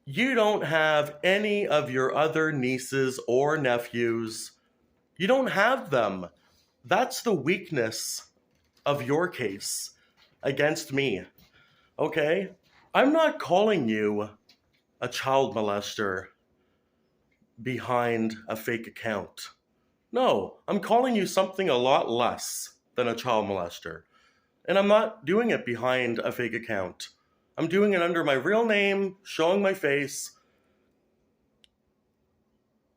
You don't have any of your other nieces or nephews. You don't have them. That's the weakness of your case against me. Okay? I'm not calling you a child molester behind a fake account. No, I'm calling you something a lot less than a child molester. And I'm not doing it behind a fake account. I'm doing it under my real name, showing my face.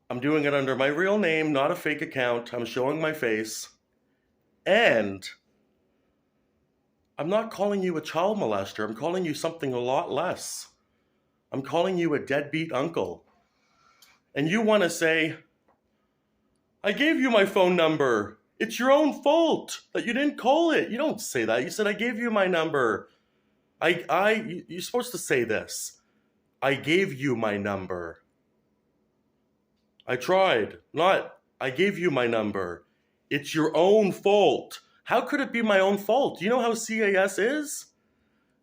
I'm doing it under my real name, not a fake account. I'm showing my face. And I'm not calling you a child molester. I'm calling you something a lot less. I'm calling you a deadbeat uncle. And you want to say, I gave you my phone number. It's your own fault that you didn't call it. You don't say that. You said, I gave you my number. You're supposed to say this. I gave you my number. I tried. Not, I gave you my number. It's your own fault. How could it be my own fault? You know how CAS is?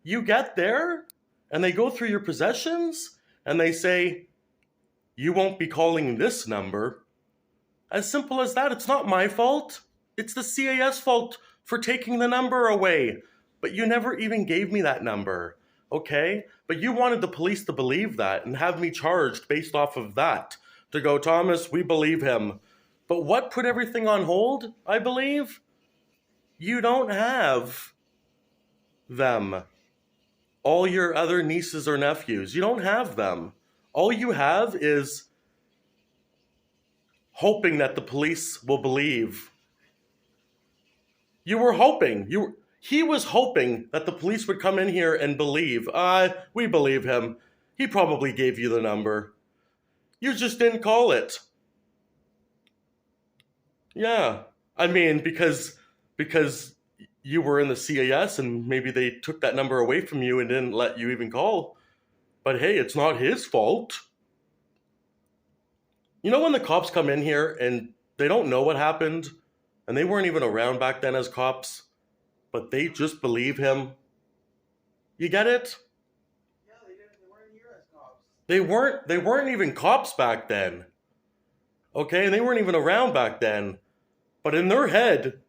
You get there and they go through your possessions and they say, you won't be calling this number. As simple as that. It's not my fault. It's the CAS fault for taking the number away. But you never even gave me that number. Okay? But you wanted the police to believe that and have me charged based off of that. To go, Thomas, we believe him. But what put everything on hold, I believe? You don't have them. All your other nieces or nephews, you don't have them. All you have is hoping that the police will believe. You were hoping. He was hoping that the police would come in here and believe. We believe him. He probably gave you the number. You just didn't call it. Yeah. I mean, because you were in the CAS and maybe they took that number away from you and didn't let you even call. But hey, it's not his fault. You know when the cops come in here and they don't know what happened and they weren't even around back then as cops, but they just believe him? You get it? Yeah, they weren't here as cops. They weren't even cops back then. Okay, and they weren't even around back then. But in their head,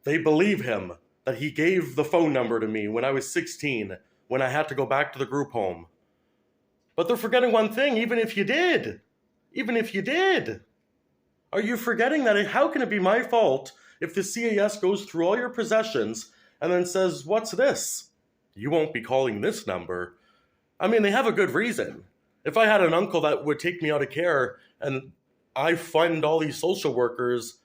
they believe him that he gave the phone number to me when I was 16, when I had to go back to the group home. But they're forgetting one thing, even if you did, are you forgetting that how can it be my fault if the CAS goes through all your possessions and then says, what's this? You won't be calling this number. I mean, they have a good reason. If I had an uncle that would take me out of care and I fund all these social workers,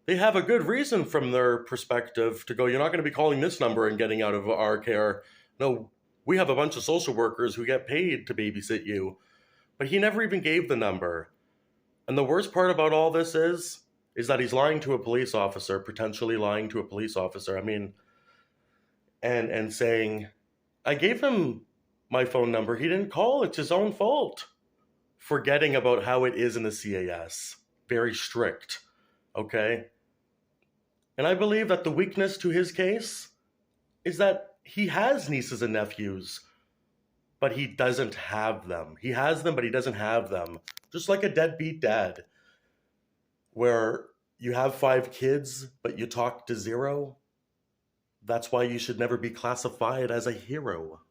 they have a good reason from their perspective to go, you're not going to be calling this number and getting out of our care. No, we have a bunch of social workers who get paid to babysit you. But he never even gave the number. And the worst part about all this is that he's lying to a police officer, potentially lying to a police officer. I mean, and saying, I gave him my phone number. He didn't call. It's his own fault. Forgetting about how it is in the CAS. Very strict. Okay? And I believe that the weakness to his case is that he has nieces and nephews, but he doesn't have them. He has them, but he doesn't have them. Just like a deadbeat dad, where you have 5 kids, but you talk to 0. That's why you should never be classified as a hero.